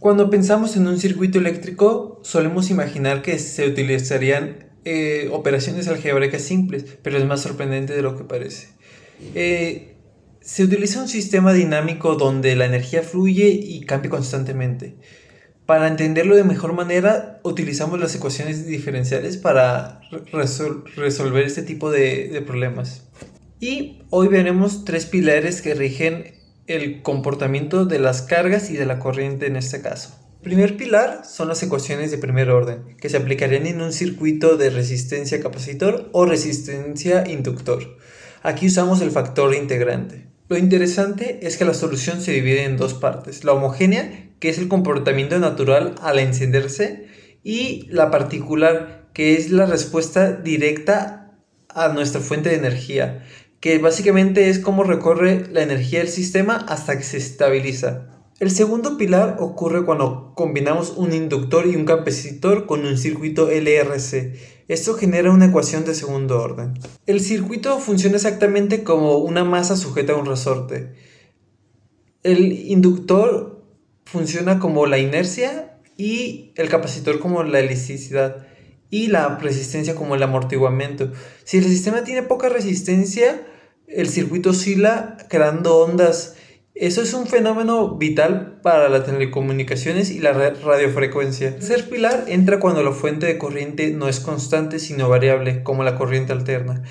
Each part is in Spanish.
Cuando pensamos en un circuito eléctrico, solemos imaginar que se utilizarían operaciones algebraicas simples, pero es más sorprendente de lo que parece. Eh, Se utiliza un sistema dinámico donde la energía fluye y cambia constantemente. Para entenderlo de mejor manera, utilizamos las ecuaciones diferenciales para resolver este tipo de problemas. Y hoy veremos tres pilares que rigen el comportamiento de las cargas y de la corriente en este caso. El primer pilar son las ecuaciones de primer orden, que se aplicarían en un circuito de resistencia capacitor o resistencia inductor. Aquí usamos el factor integrante. Lo interesante es que la solución se divide en dos partes: la homogénea, que es el comportamiento natural al encenderse, y la particular, que es la respuesta directa a nuestra fuente de energía, que básicamente es cómo recorre la energía del sistema hasta que se estabiliza. El segundo pilar ocurre cuando combinamos un inductor y un capacitor con un circuito LRC. Esto genera una ecuación de segundo orden. El circuito funciona exactamente como una masa sujeta a un resorte. El inductor funciona como la inercia y el capacitor como la elasticidad y la resistencia como el amortiguamiento. Si el sistema tiene poca resistencia, el circuito oscila creando ondas. Eso es un fenómeno vital para las telecomunicaciones y la radiofrecuencia. El tercer pilar entra cuando la fuente de corriente no es constante sino variable, como la corriente alterna.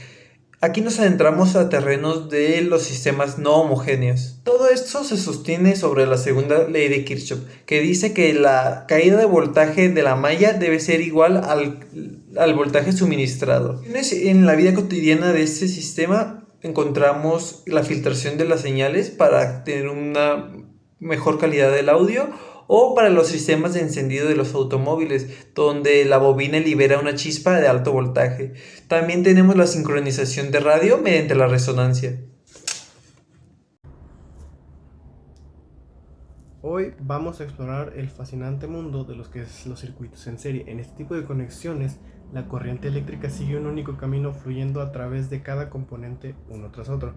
Aquí nos adentramos a terrenos de los sistemas no homogéneos. Todo esto se sostiene sobre la segunda ley de Kirchhoff, que dice que la caída de voltaje de la malla debe ser igual al voltaje suministrado. En la vida cotidiana de este sistema encontramos la filtración de las señales para tener una mejor calidad del audio, o para los sistemas de encendido de los automóviles, donde la bobina libera una chispa de alto voltaje. También tenemos la sincronización de radio mediante la resonancia. Hoy vamos a explorar el fascinante mundo de los circuitos en serie. En este tipo de conexiones, la corriente eléctrica sigue un único camino fluyendo a través de cada componente uno tras otro.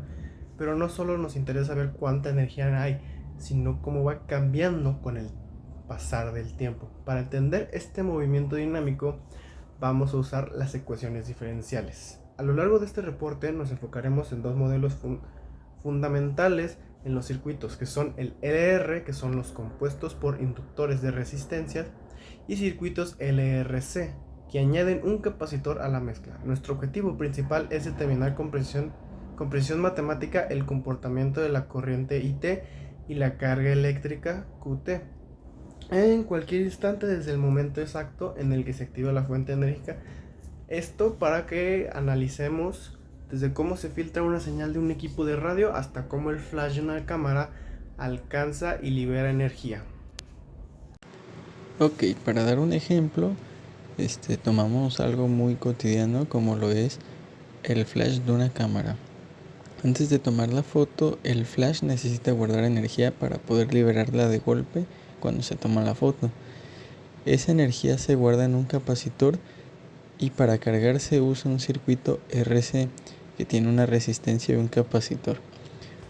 Pero no solo nos interesa ver cuánta energía hay, sino cómo va cambiando con el pasar del tiempo. Para entender este movimiento dinámico, vamos a usar las ecuaciones diferenciales. A lo largo de este reporte nos enfocaremos en dos modelos fundamentales en los circuitos, que son el LR, que son los compuestos por inductores de resistencias, y circuitos LRC, que añaden un capacitor a la mezcla. Nuestro objetivo principal es determinar con precisión matemática el comportamiento de la corriente IT y la carga eléctrica QT en cualquier instante desde el momento exacto en el que se activa la fuente enérgica. Esto para que analicemos desde cómo se filtra una señal de un equipo de radio hasta cómo el flash de una cámara alcanza y libera energía. Ok, para dar un ejemplo, tomamos algo muy cotidiano como lo es el flash de una cámara. Antes de tomar la foto, el flash necesita guardar energía para poder liberarla de golpe cuando se toma la foto. Esa energía se guarda en un capacitor y para cargar se usa un circuito RC que tiene una resistencia y un capacitor.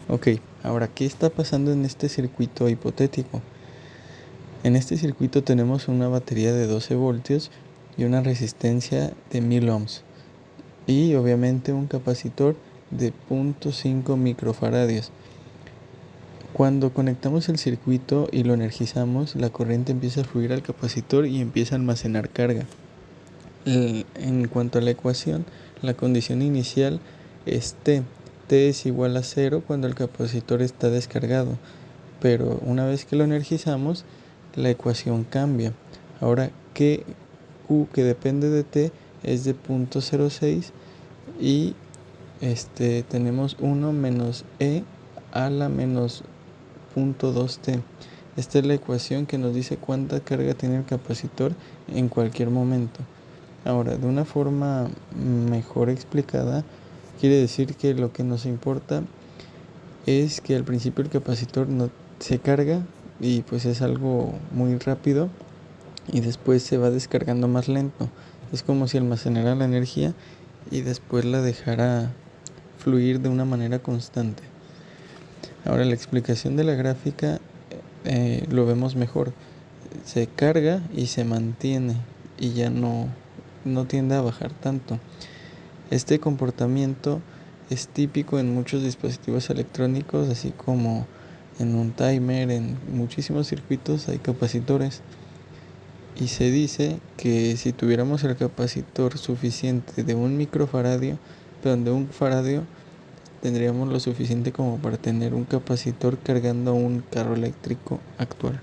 Ok, ahora, ¿qué está pasando en este circuito hipotético? En este circuito tenemos una batería de 12 voltios y una resistencia de 1000 ohms y obviamente un capacitor de 0.5 microfaradios. Cuando conectamos el circuito y lo energizamos, la corriente empieza a fluir al capacitor y empieza a almacenar carga. En cuanto a la ecuación, la condición inicial es T. T es igual a 0 cuando el capacitor está descargado, pero una vez que lo energizamos, la ecuación cambia. Ahora Q, que depende de T, es de 0.06 y tenemos 1 menos E a la menos 0.2T. Esta es la ecuación que nos dice cuánta carga tiene el capacitor en cualquier momento. Ahora, de una forma mejor explicada, quiere decir que lo que nos importa es que al principio el capacitor no se carga y pues es algo muy rápido y después se va descargando más lento. Es como si almacenara la energía y después la dejara fluir de una manera constante. Ahora, la explicación de la gráfica lo vemos mejor. se carga y se mantiene y ya no tiende a bajar tanto. Este comportamiento es típico en muchos dispositivos electrónicos, así como en un timer, en muchísimos circuitos hay capacitores. Y se dice que si tuviéramos el capacitor suficiente de 1 microfaradio, perdón, de 1 faradio, tendríamos lo suficiente como para tener un capacitor cargando un carro eléctrico actual.